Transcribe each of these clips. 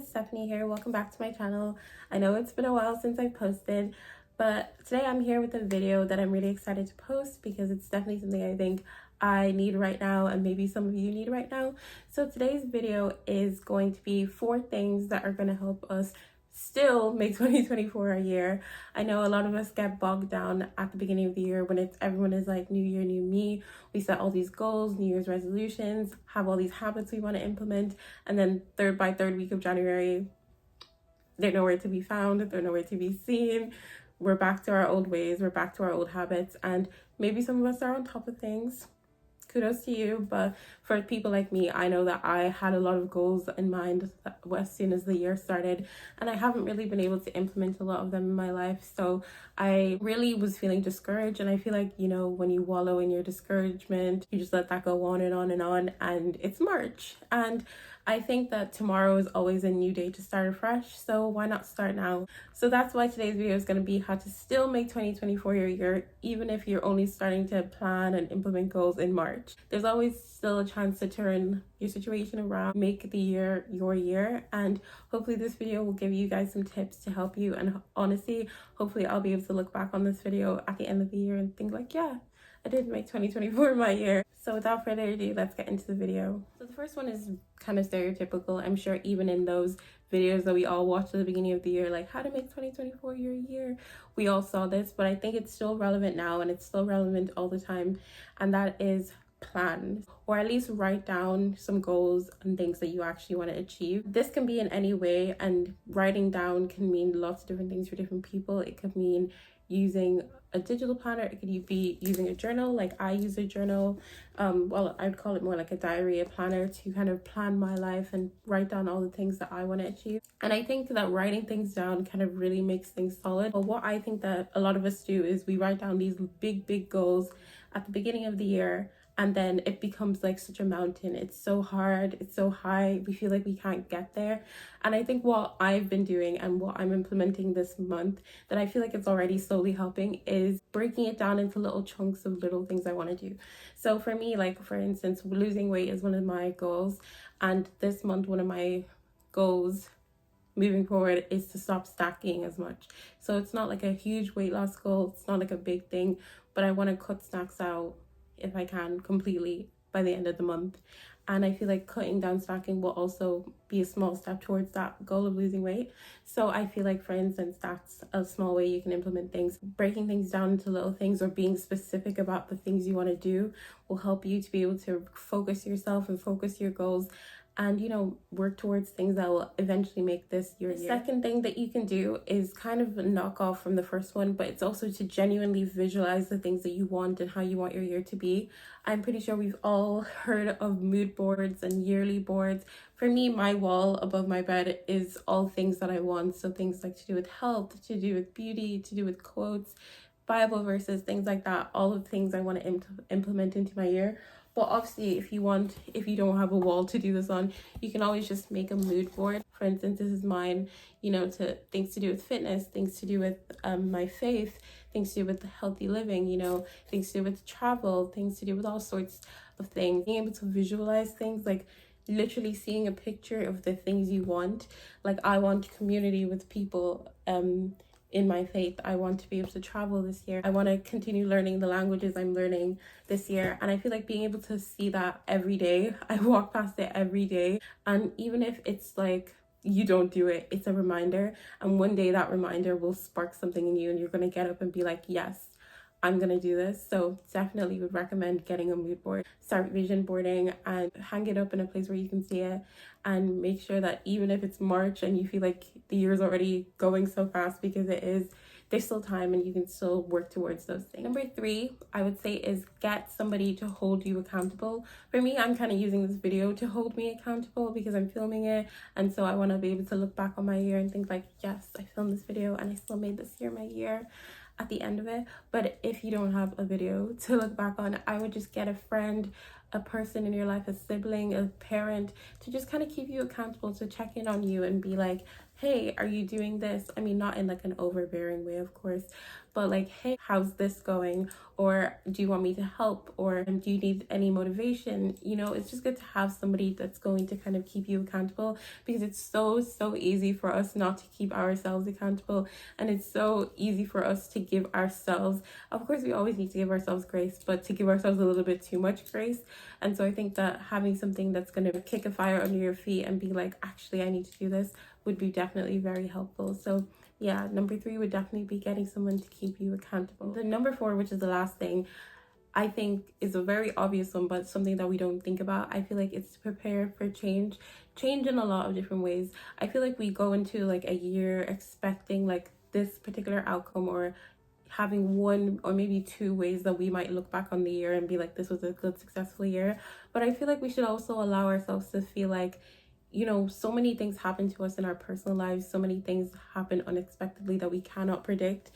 it's Stephanie here. Welcome back to my channel. I know it's been a while since I posted, but today I'm here with a video that I'm really excited to post because it's definitely something I think I need right now and maybe some of you need right now. So today's video is going to be 4 things that are going to help us still make 2024 a year. I know a lot of us get bogged down at the beginning of the year when everyone is like new year, new me. We set all these goals, New Year's resolutions, have all these habits we want to implement, and then by third week of January, they're nowhere to be found, they're nowhere to be seen. We're back to our old ways, we're back to our old habits, and maybe some of us are on top of things. Kudos to you. But for people like me, I know that I had a lot of goals in mind as soon as the year started, and I haven't really been able to implement a lot of them in my life. So I really was feeling discouraged, and I feel like, you know, when you wallow in your discouragement, you just let that go on and on and on, and it's March, and I think that tomorrow is always a new day to start afresh, so why not start now? So that's why today's video is going to be how to still make 2024 your year, even if you're only starting to plan and implement goals in March. There's always still a chance to turn your situation around, make the year your year, and hopefully this video will give you guys some tips to help you. And honestly, hopefully I'll be able to look back on this video at the end of the year and think like, yeah, I did make 2024 my year. So without further ado, let's get into the video. So the first one is kind of stereotypical. I'm sure even in those videos that we all watched at the beginning of the year, like how to make 2024 your year, we all saw this, but I think it's still relevant now, and it's still relevant all the time, and that is plan, or at least write down some goals and things that you actually want to achieve. This can be in any way, and writing down can mean lots of different things for different people. It could mean using a digital planner, it could be using a journal, like I use a journal. Well, I'd call it more like a diary, a planner, to kind of plan my life and write down all the things that I want to achieve. And I think that writing things down kind of really makes things solid. But what I think that a lot of us do is we write down these big goals at the beginning of the year, and then it becomes like such a mountain. It's so hard, it's so high, we feel like we can't get there. And I think what I've been doing and what I'm implementing this month, that I feel like it's already slowly helping, is breaking it down into little chunks of little things I want to do. So for me, like for instance, losing weight is one of my goals, and this month one of my goals moving forward is to stop stacking as much. So it's not like a huge weight loss goal, it's not like a big thing, but I want to cut snacks out, if I can, completely by the end of the month. And I feel like cutting down snacking will also be a small step towards that goal of losing weight. So I feel like, for instance, that's a small way you can implement things. Breaking things down into little things, or being specific about the things you want to do, will help you to be able to focus yourself and focus your goals, and, you know, work towards things that will eventually make this your year. The second thing that you can do is kind of a knockoff from the first one, but it's also to genuinely visualize the things that you want and how you want your year to be. I'm pretty sure we've all heard of mood boards and yearly boards. For me, my wall above my bed is all things that I want. So things like to do with health, to do with beauty, to do with quotes, Bible verses, things like that. All of the things I want to implement into my year. But obviously, if you don't have a wall to do this on, you can always just make a mood board. For instance, this is mine, you know, to things to do with fitness, things to do with my faith, things to do with healthy living, you know, things to do with travel, things to do with all sorts of things. Being able to visualize things, like literally seeing a picture of the things you want. Like I want community with people in my faith. I want to be able to travel this year. I want to continue learning the languages I'm learning this year. And I feel like being able to see that every day, I walk past it every day. And even if it's like you don't do it, it's a reminder. And one day that reminder will spark something in you, and you're going to get up and be like, yes, I'm gonna do this. So definitely would recommend getting a mood board. Start vision boarding and hang it up in a place where you can see it, and make sure that even if it's March and you feel like the year's already going so fast, because it is, there's still time and you can still work towards those things. Number 3, I would say, is get somebody to hold you accountable. For me, I'm kind of using this video to hold me accountable because I'm filming it, and so I want to be able to look back on my year and think like, yes, I filmed this video and I still made this year my year at the end of it. But if you don't have a video to look back on, I would just get a friend, a person in your life, a sibling, a parent, to just kind of keep you accountable, to check in on you and be like, hey, are you doing this? I mean, not in like an overbearing way, of course, but like, hey, how's this going? Or do you want me to help? Or do you need any motivation? You know, it's just good to have somebody that's going to kind of keep you accountable, because it's so easy for us not to keep ourselves accountable. And it's so easy for us to give ourselves, of course, we always need to give ourselves grace, but to give ourselves a little bit too much grace. And so I think that having something that's going to kick a fire under your feet and be like, actually, I need to do this, would be definitely very helpful. So yeah, number 3 would definitely be getting someone to keep you accountable. The number 4, which is the last thing, I think is a very obvious one, but something that we don't think about. I feel like it's to prepare for change in a lot of different ways. I feel like we go into like a year expecting like this particular outcome, or having one or maybe 2 ways that we might look back on the year and be like, this was a good, successful year. But I feel like we should also allow ourselves to feel like, you know, so many things happen to us in our personal lives, so many things happen unexpectedly that we cannot predict,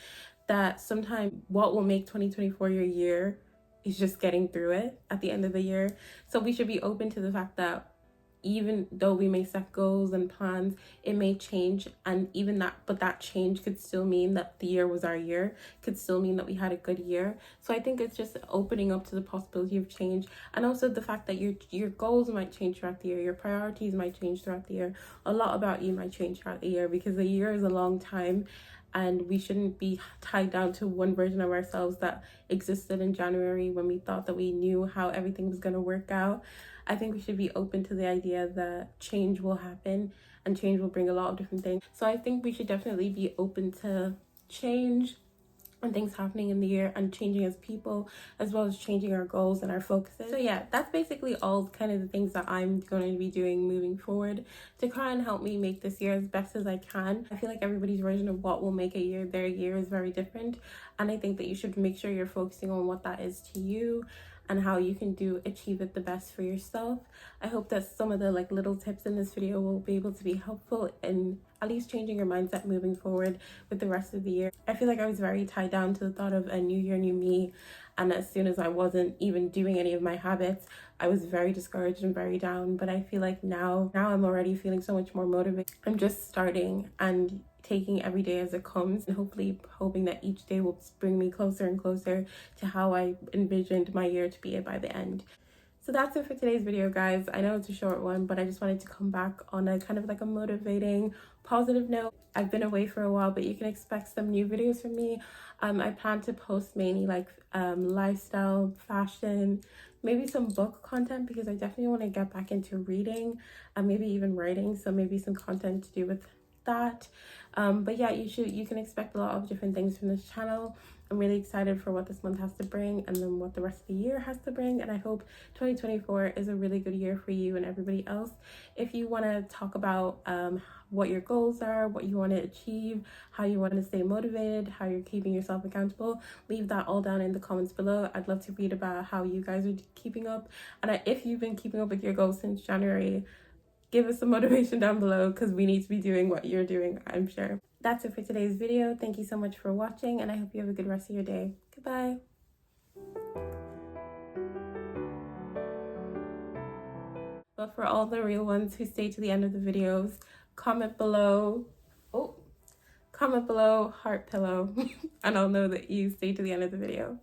that sometimes what will make 2024 your year is just getting through it at the end of the year. So we should be open to the fact that even though we may set goals and plans, it may change, and even that, but that change could still mean that the year was our year, could still mean that we had a good year. So I think it's just opening up to the possibility of change, and also the fact that your goals might change throughout the year, your priorities might change throughout the year, a lot about you might change throughout the year, because a year is a long time, and we shouldn't be tied down to one version of ourselves that existed in January when we thought that we knew how everything was going to work out. I think we should be open to the idea that change will happen, and change will bring a lot of different things. So I think we should definitely be open to change and things happening in the year, and changing as people, as well as changing our goals and our focuses. So yeah, that's basically all kind of the things that I'm going to be doing moving forward to try and help me make this year as best as I can. I feel like everybody's version of what will make a year their year is very different, and I think that you should make sure you're focusing on what that is to you and how you can achieve it the best for yourself. I hope that some of the like little tips in this video will be able to be helpful in at least changing your mindset moving forward with the rest of the year. I feel like I was very tied down to the thought of a new year, new me, and as soon as I wasn't even doing any of my habits, I was very discouraged and very down. But I feel like now I'm already feeling so much more motivated. I'm just starting and taking every day as it comes, and hopefully hoping that each day will bring me closer and closer to how I envisioned my year to be by the end. So that's it for today's video, guys. I know it's a short one, but I just wanted to come back on a kind of like a motivating, positive note. I've been away for a while, but you can expect some new videos from me. I plan to post mainly like lifestyle, fashion, maybe some book content, because I definitely want to get back into reading and maybe even writing. So maybe some content to do with that. But yeah, you can expect a lot of different things from this channel. I'm really excited for what this month has to bring, and then what the rest of the year has to bring, and I hope 2024 is a really good year for you and everybody else. If you want to talk about what your goals are, what you want to achieve, how you want to stay motivated, how you're keeping yourself accountable, leave that all down in the comments below. I'd love to read about how you guys are keeping up, and if you've been keeping up with your goals since January, give us some motivation down below, because we need to be doing what you're doing, I'm sure. That's it for today's video. Thank you so much for watching, and I hope you have a good rest of your day. Goodbye. But for all the real ones who stay to the end of the videos, comment below. Comment below heart pillow and I'll know that you stay to the end of the video.